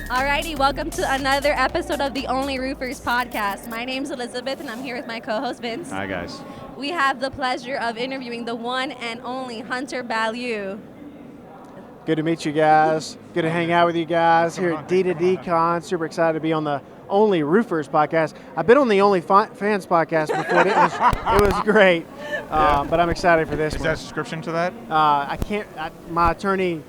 Alrighty, welcome to another episode of the Only Roofers podcast. My name's Elizabeth, and I'm here with my co-host Vince. Hi, guys. We have the pleasure of interviewing the one and only Hunter Ballew. Good to meet you guys. Good to hang out with you guys here at D2D Con. Super excited to be on the Only Roofers podcast. I've been on the Only Fans podcast before. It was great, but I'm excited for this Is one. that a subscription to that? I can't. My attorney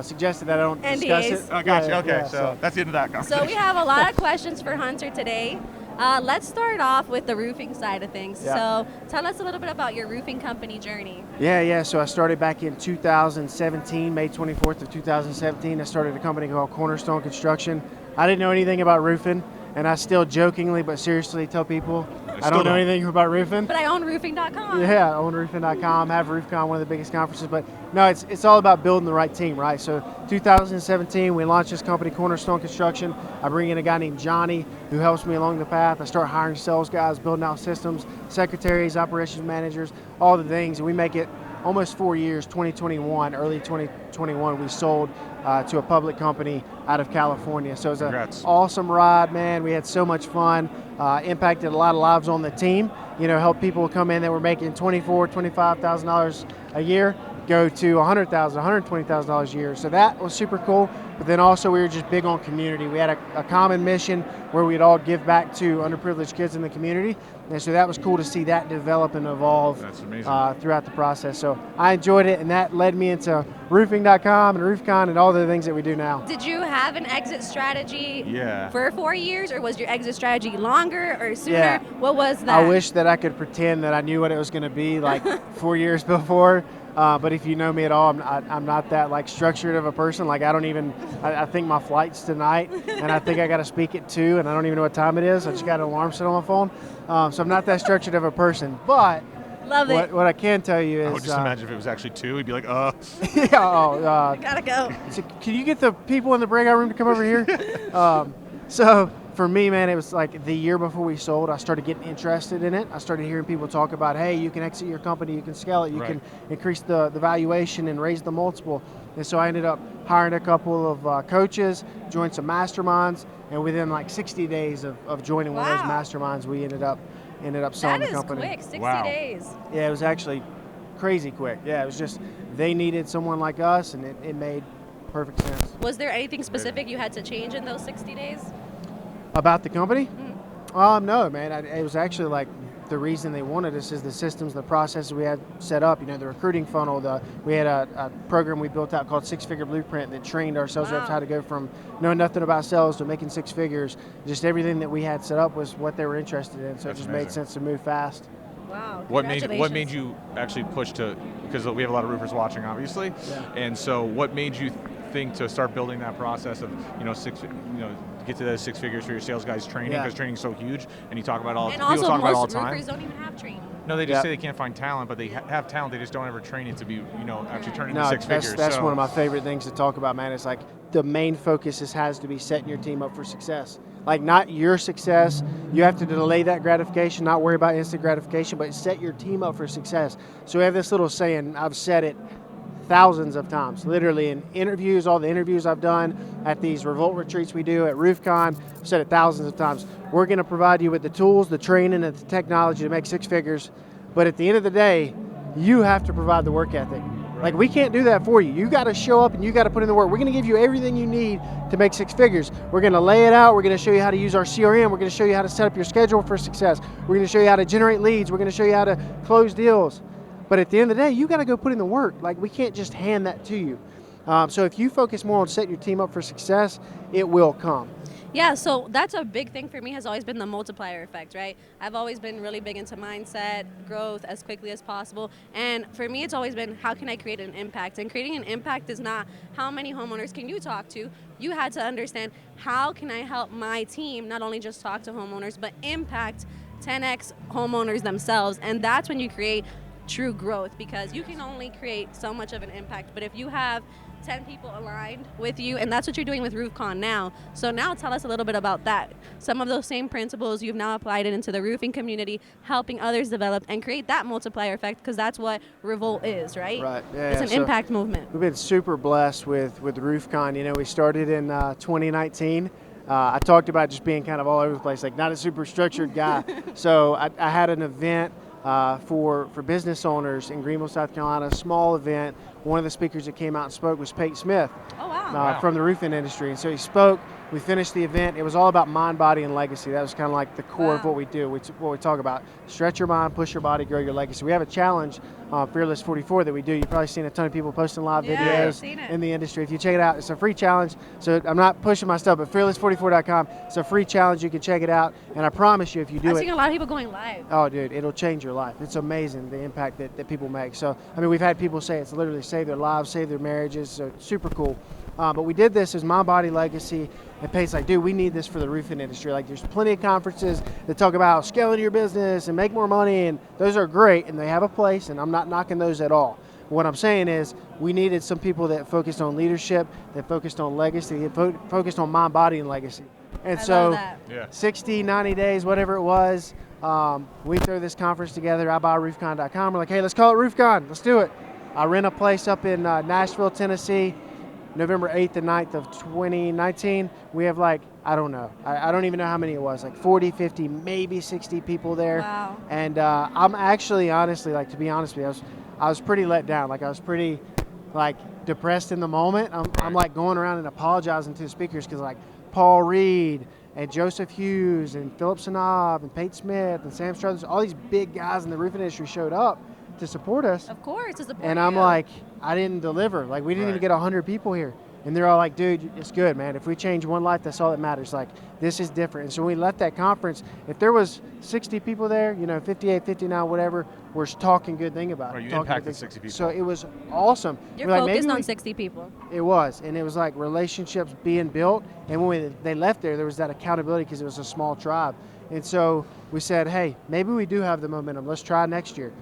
suggested that I don't discuss NDAs. it. Oh, gotcha. Yeah, Okay, yeah, so that's the end of that conversation. So we have a lot of questions for Hunter today. Let's start off with the roofing side of things. Yeah. So tell us a little bit about your roofing company journey. Yeah. So I started back in 2017, May 24th of 2017. I started a company called Cornerstone Construction. I didn't know anything about roofing, and I still jokingly but seriously tell people I don't know anything about roofing. But I own roofing.com. Yeah, own roofing.com, have RoofCon, one of the biggest conferences. But no, it's all about building the right team, right? So 2017, we launched this company, Cornerstone Construction. I bring in a guy named Johnny who helps me along the path. I start hiring sales guys, building out systems, secretaries, operations managers, all the things. And we make it almost 4 years, 2021, early 2021, we sold to a public company out of California. So it was an awesome ride, man. We had so much fun, impacted a lot of lives on the team, helped people come in that were making $24,000, $25,000 a year, go to $100,000, $120,000 a year. So that was super cool. But then also we were just big on community. We had a common mission where we'd all give back to underprivileged kids in the community. And so that was cool to see that develop and evolve throughout the process. So I enjoyed it, and that led me into roofing.com and RoofCon and all the things that we do now. Did you have an exit strategy for 4 years, or was your exit strategy longer or sooner? Yeah. What was that? I wish that I could pretend that I knew what it was going to be like 4 years before. But if you know me at all, I'm not that structured of a person. I think my flight's tonight, and I think I got to speak at 2, and I don't even know what time it is. I just got an alarm set on my phone. So I'm not that structured of a person. But love it. What I can tell you is, I would just imagine if it was actually 2, he'd be like, I gotta go. So can you get the people in the breakout room to come over here? So for me, man, it was like the year before we sold, I started getting interested in it. I started hearing people talk about, hey, you can exit your company, you can scale it, you can increase the valuation and raise the multiple. And so I ended up hiring a couple of coaches, joined some masterminds, and within 60 days of joining one of those masterminds, we ended up selling the company. That is quick, 60 days. Yeah, it was actually crazy quick. Yeah, it was just they needed someone like us, and it made perfect sense. Was there anything specific you had to change in those 60 days? About the company? No, man. It was actually the reason they wanted us is the systems, the processes we had set up. The recruiting funnel. We had a program we built out called Six Figure Blueprint that trained our sales reps how to go from knowing nothing about sales to making six figures. Just everything that we had set up was what they were interested in. So it just made sense to move fast. Wow. what made you actually push to, because we have a lot of roofers watching, obviously, and so what made you think to start building that process of get to those 6 figures for your sales guys training, because training is so huge, and you talk about all and people also talk about it all most the time. roofers don't even have training. No, they just say they can't find talent, but they have talent. They just don't ever train it to be, actually turn into 6 figures. That's one of my favorite things to talk about, man. It's the main focus has to be setting your team up for success. Not your success. You have to delay that gratification, not worry about instant gratification, but set your team up for success. So we have this little saying, I've said it thousands of times, literally in interviews, all the interviews I've done at these Revolt retreats we do at RoofCon. I've said it thousands of times. We're going to provide you with the tools, the training, and the technology to make 6 figures. But at the end of the day, you have to provide the work ethic. We can't do that for you. You got to show up and you got to put in the work. We're going to give you everything you need to make 6 figures. We're going to lay it out. We're going to show you how to use our CRM. We're going to show you how to set up your schedule for success. We're going to show you how to generate leads. We're going to show you how to close deals. But at the end of the day, you got to go put in the work. We can't just hand that to you. So if you focus more on setting your team up for success, it will come. Yeah, so that's a big thing for me, has always been the multiplier effect, right? I've always been really big into mindset, growth as quickly as possible. And for me, it's always been, how can I create an impact? And creating an impact is not how many homeowners can you talk to. You had to understand, how can I help my team not only just talk to homeowners, but impact 10x homeowners themselves. And that's when you create true growth, because you can only create so much of an impact. But if you have 10 people aligned with you, and that's what you're doing with RoofCon now. So now tell us a little bit about that. Some of those same principles, you've now applied it into the roofing community, helping others develop and create that multiplier effect, because that's what Revolt is, right? Right. Yeah, It's an so impact movement. we've been super blessed with RoofCon. You know, we started in 2019. I talked about just being kind of all over the place, like not a super structured guy. So I had an event for business owners in Greenville, South Carolina, a small event. One of the speakers that came out and spoke was Pate Smith Oh, wow. from the roofing industry. And so he spoke. We finished the event. It was all about mind, body, and legacy. That was kind of like the core of Wow. what we do, what we talk about. Stretch your mind, push your body, grow your legacy. We have a challenge, Fearless 44, that we do. You've probably seen a ton of people posting live Yeah, videos I've seen it. in the industry. If you check it out, it's a free challenge. So I'm not pushing my stuff, but fearless44.com. It's a free challenge. You can check it out. And I promise you, if you do I've it, seen a lot of people going live. oh, dude, it'll change your life. It's amazing the impact that people make. So, I mean, we've had people say it's literally saved their lives, saved their marriages. So, it's super cool. But we did this as My Body Legacy. And Pate's like, dude, we need this for the roofing industry. Like, there's plenty of conferences that talk about scaling your business and make more money, and those are great, and they have a place, and I'm not knocking those at all. What I'm saying is we needed some people that focused on leadership, that focused on legacy, that focused on mind, body, and legacy. And I so love that. Yeah. 60, 90 days, whatever it was, we throw this conference together. I buy roofcon.com. We're like, hey, let's call it RoofCon. Let's do it. I rent a place up in Nashville, Tennessee, November 8th and 9th of 2019. We have like, I don't know. I don't even know how many it was, like 40, 50, maybe 60 people there. Wow. And I'm actually, honestly, like, to be honest with you, I was pretty let down. Like, I was pretty, like, depressed in the moment. I'm like going around and apologizing to the speakers because, like, Paul Reed and Joseph Hughes and Philip Sanab and Pate Smith and Sam Struthers, all these big guys in the roofing industry showed up to support us. Of course, to support And I'm you. like, I didn't deliver. Like, we didn't even Right. get 100 people here. And they're all like, dude, it's good, man. If we change one life, that's all that matters. Like, this is different. And so when we left that conference, if there was 60 people there, 58, 59, whatever, we're talking good thing about it. Right, you talking good impacted thing. 60 people. So it was awesome. You're We're like, focused maybe on we- 60 people. It was, and it was like relationships being built. And when they left there was that accountability because it was a small tribe. And so we said, hey, maybe we do have the momentum. Let's try next year.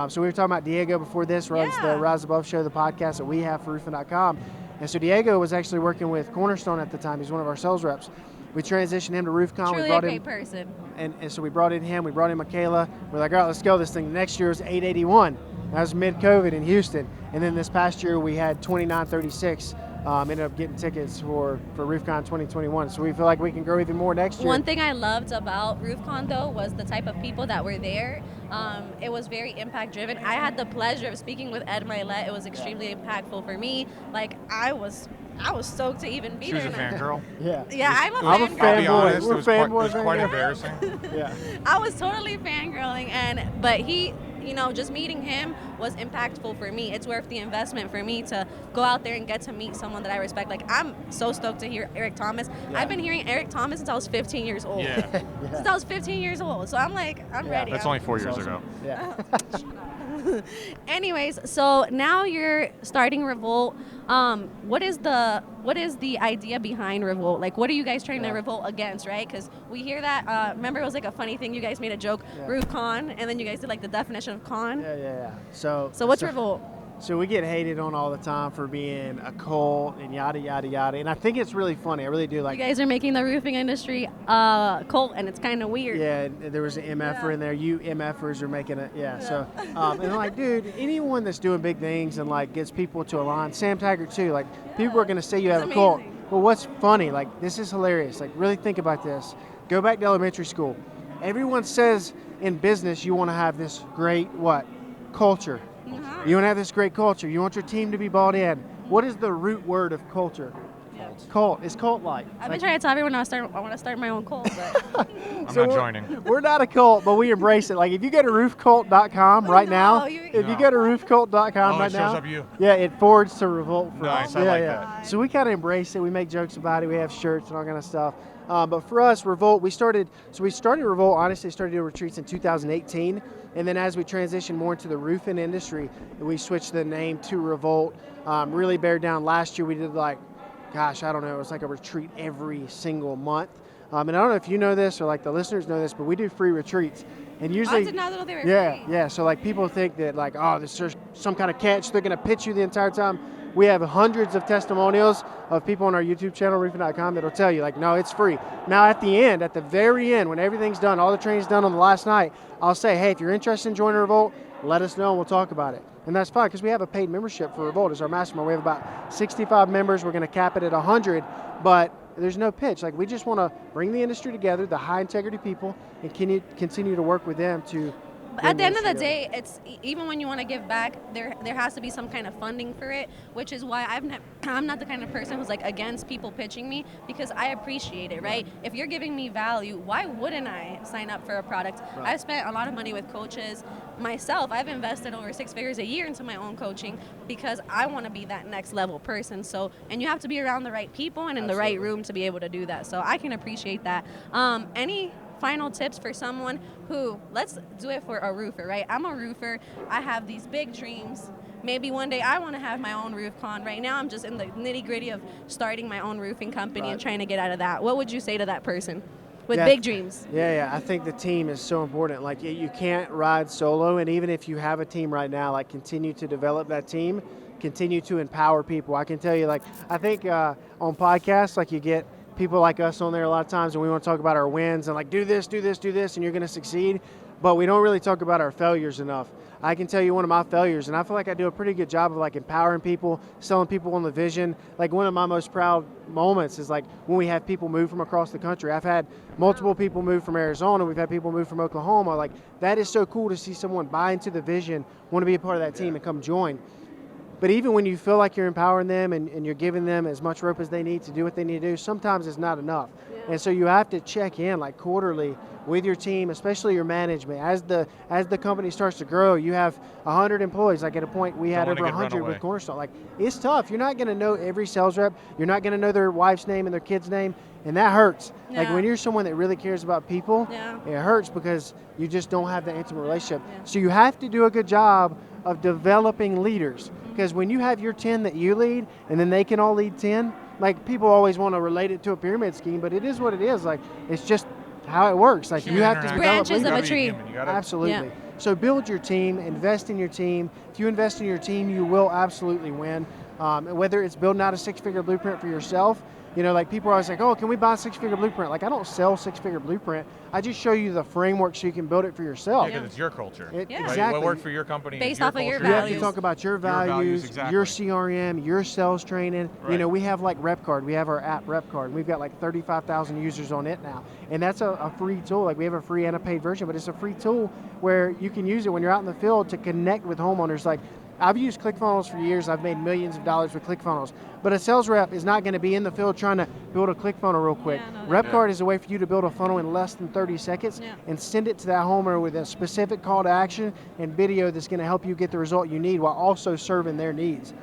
So we were talking about Diego before this, runs Yeah. the Rise Above show, the podcast that we have for roofing.com. And so Diego was actually working with Cornerstone at the time. He's one of our sales reps. We transitioned him to RoofCon. Truly we a brought great him, person. and so we brought in him. We brought in Michaela. We're like, all right, let's go this thing. Next year was 881. That was mid-COVID in Houston. And then this past year we had 2936. Ended up getting tickets for RoofCon 2021. So we feel like we can grow even more next year. One thing I loved about RoofCon though was the type of people that were there. It was very impact driven. I had the pleasure of speaking with Ed Milet. It was extremely impactful for me. Like I was stoked to even be She was there. a and I- fangirl. Yeah. Yeah, I'm a I'm a fangirl. I'll be fanboy. honest, We're it was quite, fanboys right here. embarrassing. Yeah. I was totally fangirling, but he, just meeting him was impactful for me. It's worth the investment for me to go out there and get to meet someone that I respect. Like I'm so stoked to hear Eric Thomas. Yeah. I've been hearing Eric Thomas since I was 15 years old. Yeah. Since I was 15 years old. So I'm like, I'm Yeah. ready. That's I'm- only 4 years That's ago. Yeah. Anyways, so now you're starting Revolt. What is the idea behind Revolt? Like, what are you guys trying to Yeah. revolt against, right? Because we hear that. Remember, it was like a funny thing. You guys made a joke, Yeah. roof con, and then you guys did like the definition of con. Yeah. So So what's Revolt? So we get hated on all the time for being a cult and yada yada yada, and I think it's really funny. I really do like. You guys are making the roofing industry cult, and it's kind of weird. Yeah, there was an MFer in there. You MFers are making it. Yeah. So, and I'm like, dude, anyone that's doing big things and like gets people to align. Sam Taggart too. Like, people are gonna say you have It's a cult. amazing. But what's funny? Like, this is hilarious. Like, really think about this. Go back to elementary school. Everyone says in business you want to have this great what? Culture. Uh-huh. You want to have this great culture. You want your team to be bought in. What is the root word of culture? Yeah. Cult. It's cult-like. I've been trying to tell everyone I want to start my own cult, but I'm So not we're- joining. We're not a cult, but we embrace it. Like, if you go to roofcult.com right now, No, you- if you go to roofcult.com Oh, right it shows now, up you. yeah, it forwards to Revolt. For Nice, us. I yeah, like yeah. that. So we kind of embrace it. We make jokes about it. We have shirts and all kind of stuff. But for us, Revolt, we started Revolt, honestly, started doing retreats in 2018. And then as we transitioned more into the roofing industry, we switched the name to Revolt. Really bared down. Last year we did like, gosh, I don't know, it was like a retreat every single month. And I don't know if you know this or like the listeners know this, but we do free retreats. And usually, I did not know they were yeah, free. yeah. So like people think that like, oh, there's some kind of catch. They're gonna pitch you the entire time. we have hundreds of testimonials of people on our YouTube channel, roofing.com, that'll tell you, like, no, it's free. Now, at the end, at the very end, when everything's done, all the training's done on the last night, I'll say, hey, if you're interested in joining Revolt, let us know and we'll talk about it. And that's fine, because we have a paid membership for Revolt as our mastermind. We have about 65 members. We're going to cap it at 100, but there's no pitch. Like, we just want to bring the industry together, the high integrity people, and continue to work with them to. At the end of the day, it's even when you want to give back, there has to be some kind of funding for it, which is why I'm not the kind of person who's like against people pitching me, because I appreciate it, right? If you're giving me value, why wouldn't I sign up for a product? Right. I've spent a lot of money with coaches myself. I've invested over 6 figures a year into my own coaching because I want to be that next level person. So, and you have to be around the right people and in the right room to be able to do that. So I can appreciate that. Any final tips for someone who, let's do it for a roofer, right? I'm a roofer. I have these big dreams. Maybe one day I want to have my own roof con. Right now I'm just in the nitty gritty of starting my own roofing company and trying to get out of that. What would you say to that person with big dreams? Yeah, I think the team is so important. Like, you can't ride solo, and even if you have a team right now, like, continue to develop that team, continue to empower people. I can tell you, like, I think on podcasts, like, you get people like us on there a lot of times, and we want to talk about our wins and like, do this, and you're going to succeed. But we don't really talk about our failures enough. I can tell you one of my failures, and I feel like I do a pretty good job of like empowering people, selling people on the vision. Like, one of my most proud moments is like when we have people move from across the country. I've had multiple people move from Arizona. We've had people move from Oklahoma. Like, that is so cool to see someone buy into the vision, want to be a part of that team and come join. But even when you feel like you're empowering them and you're giving them as much rope as they need to do what they need to do, sometimes it's not enough. Yeah. And so you have to check in like quarterly with your team, especially your management. As the company starts to grow, you have 100 employees. Like, at a point we had over 100 with Cornerstone. Like, it's tough. You're not going to know every sales rep. You're not going to know their wife's name and their kid's name, and that hurts. Yeah. Like, when you're someone that really cares about people, it hurts because you just don't have that intimate relationship. Yeah. So you have to do a good job of developing leaders. Because when you have your 10 that you lead, and then they can all lead 10, like, people always want to relate it to a pyramid scheme, but it is what it is. Like, it's just how it works. Like, you have to develop branches of a tree. Absolutely. Yeah. So build your team, invest in your team. If you invest in your team, you will absolutely win. Whether it's building out a 6-figure blueprint for yourself, you know, like, people are always like, oh, can we buy a 6-figure blueprint? Like, I don't sell 6-figure blueprint. I just show you the framework so you can build it for yourself. Yeah, because it's your culture. Exactly. What worked for your company based your off of your culture. values. You have to talk about your values, exactly. your CRM, your sales training. Right. You know, we have like RepCard. We have our app RepCard. We've got like 35,000 users on it now. And that's a free tool. Like, we have a free and a paid version, but it's a free tool where you can use it when you're out in the field to connect with homeowners. Like, I've used ClickFunnels for years. I've made millions of dollars with ClickFunnels. But a sales rep is not going to be in the field trying to build a ClickFunnel real quick. RepCard is a way for you to build a funnel in less than 30 seconds and send it to that homeowner with a specific call to action and video that's going to help you get the result you need while also serving their needs.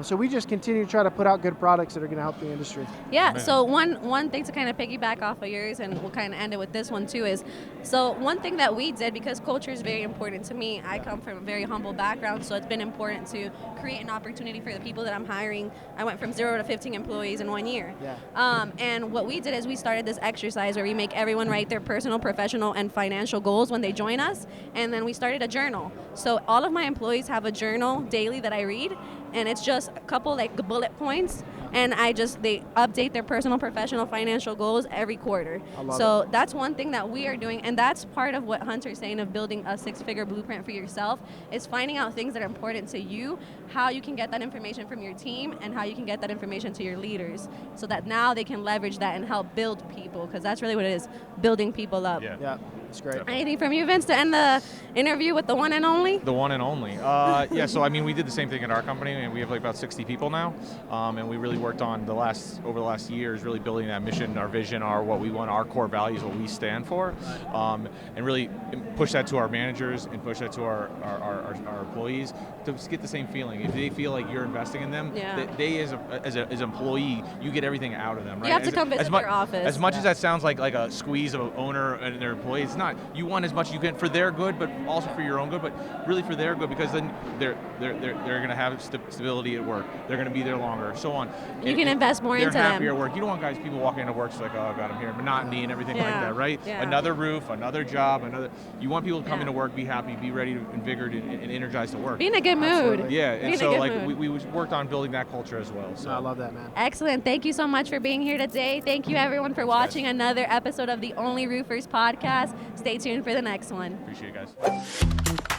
So we just continue to try to put out good products that are going to help the industry. Yeah, so one thing to kind of piggyback off of yours, and we'll kind of end it with this one too, is, so one thing that we did, because culture is very important to me, I come from a very humble background, so it's been important to create an opportunity for the people that I'm hiring. I went from 0 to 15 employees in 1 year. Yeah. And what we did is we started this exercise where we make everyone write their personal, professional, and financial goals when they join us, and then we started a journal. So all of my employees have a journal daily that I read, and it's just a couple like bullet points, and they update their personal, professional, financial goals every quarter. So that's one thing that we are doing, and that's part of what Hunter's saying of building a 6-figure blueprint for yourself, is finding out things that are important to you, how you can get that information from your team, and how you can get that information to your leaders, so that now they can leverage that and help build people, because that's really what it is, building people up. Yeah. It's great. Anything from you, Vince, to end the interview with the one and only? The one and only. Yeah, so I mean, we did the same thing at our company, and we have like about 60 people now, and we really worked on over the last years, really building that mission, our vision, what we want, our core values, what we stand for, and really push that to our managers and push that to our employees to get the same feeling. If they feel like you're investing in them, they as an employee, you get everything out of them. Right? You have to come visit their office. As much as that sounds like a squeeze of an owner and their employees, it's not? You want as much as you can for their good, but also for your own good, but really for their good, because then they're going to have stability at work. They're going to be there longer, so on. You can invest more into them. They're happier at work. You don't want people walking into work, it's like, oh God, I'm here, monotony and everything like that, right? Yeah. Another roof, another job, you want people to come into work, be happy, be ready, invigorated, and energized to work. Be in a good mood. Absolutely. Yeah, and so mood. we worked on building that culture as well. So I love that, man. Excellent. Thank you so much for being here today. Thank you everyone for watching another episode of the Only Roofers podcast. Stay tuned for the next one. Appreciate it, guys.